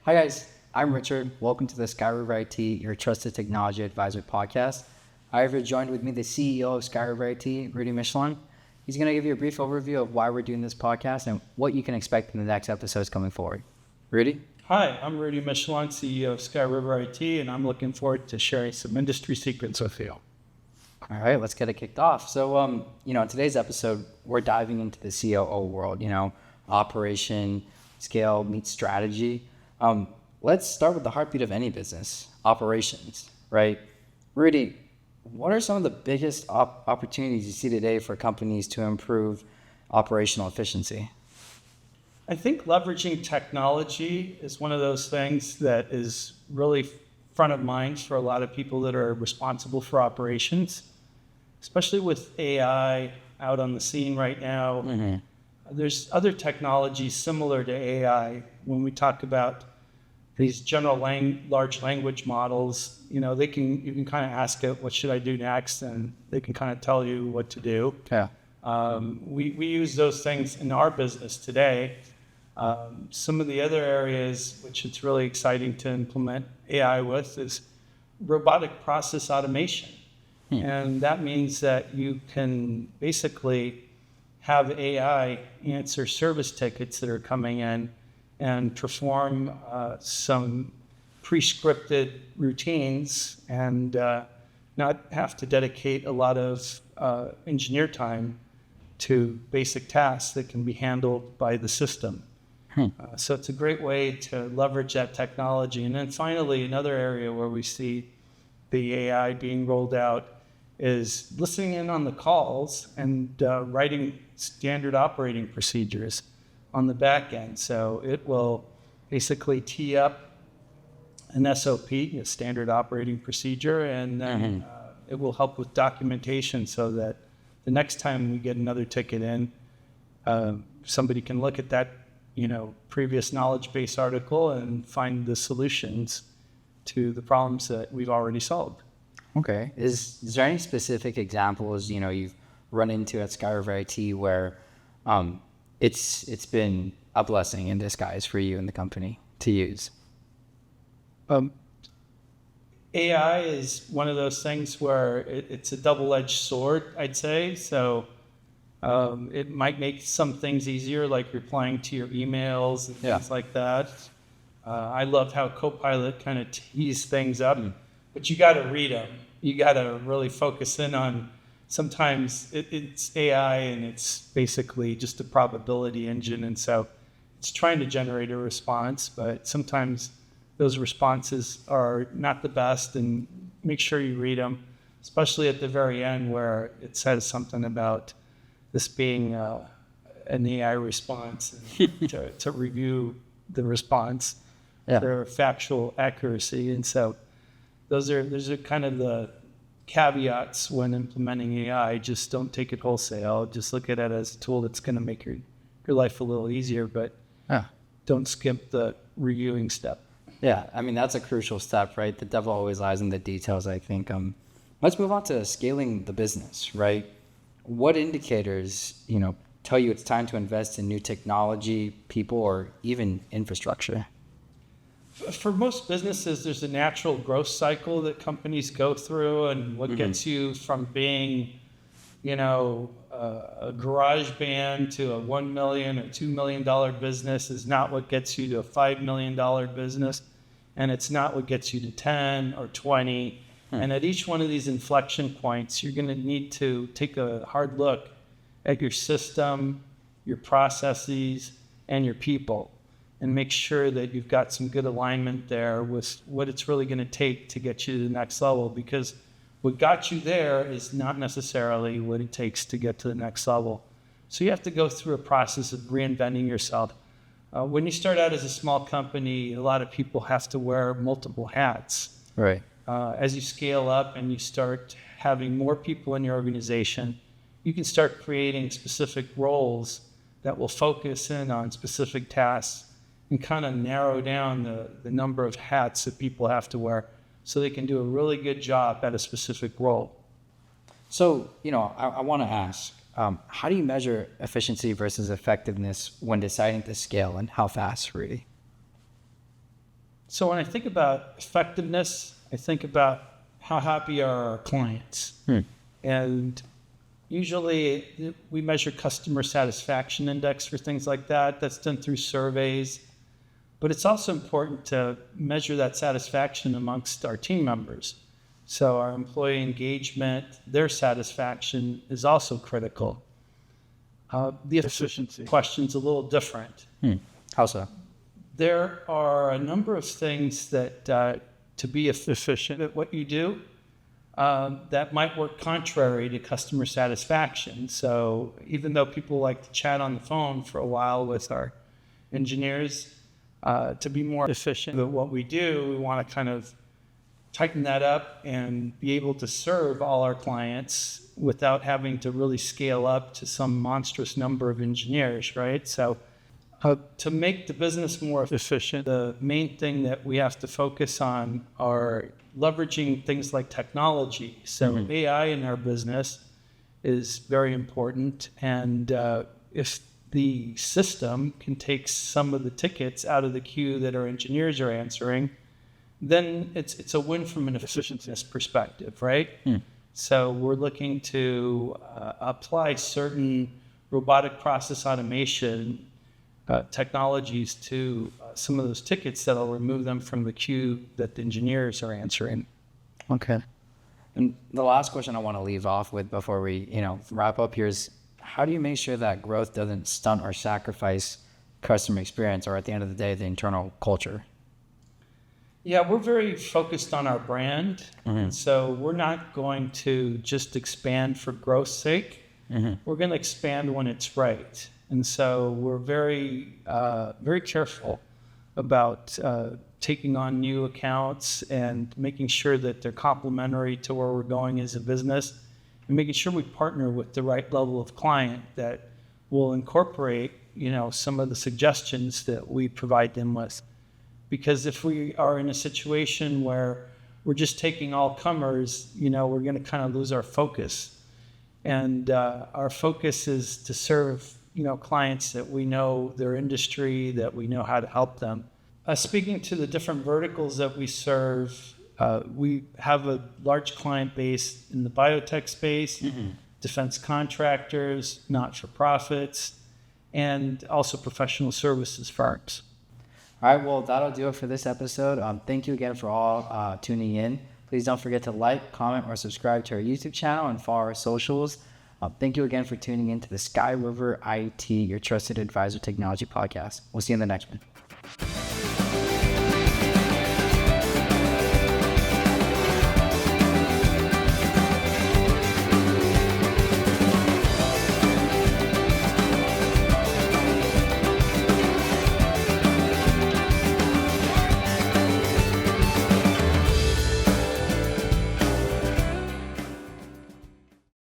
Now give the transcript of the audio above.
Hi guys, I'm Richard. Welcome to the Skyriver IT, your trusted technology advisor podcast. I have joined with me the CEO of Skyriver IT, Rudy Michelin. He's going to give you a brief overview of why we're doing this podcast and what you can expect in the next episodes coming forward. Rudy? Hi, I'm Rudy Michelin, CEO of Skyriver IT, and I'm looking forward to sharing some industry secrets with you. All right, let's get it kicked off. So, in today's episode, we're diving into the COO world, operation, scale, meets strategy. Let's start with the heartbeat of any business, operations, right? Rudy, what are some of the biggest opportunities you see today for companies to improve operational efficiency? I think leveraging technology is one of those things that is really front of mind for a lot of people that are responsible for operations, especially with AI out on the scene right now. Mm-hmm. There's other technologies similar to AI. When we talk about these large language models, you can kind of ask it, what should I do next? And they can kind of tell you what to do. Yeah. We use those things in our business today. Some of the other areas which it's really exciting to implement AI with is robotic process automation. And that means that you can basically have AI answer service tickets that are coming in and perform some pre-scripted routines and not have to dedicate a lot of engineer time to basic tasks that can be handled by the system. So it's a great way to leverage that technology. And then finally, another area where we see the AI being rolled out is listening in on the calls and writing standard operating procedures on the back end. So it will basically tee up an SOP, a standard operating procedure, and then it will help with documentation so that the next time we get another ticket in, somebody can look at that previous knowledge base article and find the solutions to the problems that we've already solved. Okay. Is there any specific examples, you've run into at Skyriver IT where it's been a blessing in disguise for you and the company to use? AI is one of those things where it's a double-edged sword, I'd say. So it might make some things easier, like replying to your emails and things like that. I love how Copilot kind of tees things up, but you got to read them. You got to really focus in on. Sometimes it's AI and it's basically just a probability engine, and so it's trying to generate a response, but sometimes those responses are not the best, and make sure you read them, especially at the very end where it says something about this being an AI response, and to review the response for factual accuracy. And so those are kind of the caveats when implementing AI. Just don't take it wholesale. Just look at it as a tool that's going to make your life a little easier, but don't skip the reviewing step. Yeah, I mean, that's a crucial step, right? The devil always lies in the details, I think. Let's move on to scaling the business, right? What indicators, tell you it's time to invest in new technology, people, or even infrastructure? For most businesses, there's a natural growth cycle that companies go through, and what gets you from being, a garage band to a $1 million or $2 million business is not what gets you to a $5 million business, and it's not what gets you to 10 or 20. And at each one of these inflection points, you're going to need to take a hard look at your system, your processes, and your people, and make sure that you've got some good alignment there with what it's really going to take to get you to the next level, because what got you there is not necessarily what it takes to get to the next level. So you have to go through a process of reinventing yourself. When you start out as a small company, a lot of people have to wear multiple hats. Right. As you scale up and you start having more people in your organization, you can start creating specific roles that will focus in on specific tasks and kind of narrow down the number of hats that people have to wear so they can do a really good job at a specific role. So, I want to ask, how do you measure efficiency versus effectiveness when deciding to scale, and how fast, Rudy? So when I think about effectiveness, I think about how happy are our clients. And usually we measure customer satisfaction index for things like that. That's done through surveys. But it's also important to measure that satisfaction amongst our team members. So our employee engagement, their satisfaction is also critical. The efficiency question's a little different. How so? There are a number of things that to be efficient at what you do that might work contrary to customer satisfaction. So even though people like to chat on the phone for a while with our engineers, to be more efficient at what we do, we want to kind of tighten that up and be able to serve all our clients without having to really scale up to some monstrous number of engineers, right? So to make the business more efficient, the main thing that we have to focus on are leveraging things like technology. So AI in our business is very important. And if the system can take some of the tickets out of the queue that our engineers are answering, then it's a win from an efficiency perspective, right? So we're looking to apply certain robotic process automation technologies to some of those tickets that'll remove them from the queue that the engineers are answering. Okay. And the last question I want to leave off with before we, wrap up here is, how do you make sure that growth doesn't stunt or sacrifice customer experience, or at the end of the day, the internal culture? Yeah, we're very focused on our brand. So we're not going to just expand for growth's sake. We're going to expand when it's right. And so we're very, very careful about taking on new accounts and making sure that they're complementary to where we're going as a business, and making sure we partner with the right level of client that will incorporate, some of the suggestions that we provide them with. Because if we are in a situation where we're just taking all comers, we're going to kind of lose our focus. And our focus is to serve, clients that we know their industry, that we know how to help them. Speaking to the different verticals that we serve, we have a large client base in the biotech space, defense contractors, not-for-profits, and also professional services firms. All right, well, that'll do it for this episode. Thank you again for all tuning in. Please don't forget to like, comment, or subscribe to our YouTube channel and follow our socials. Thank you again for tuning in to the Skyriver IT, your trusted advisor technology podcast. We'll see you in the next one.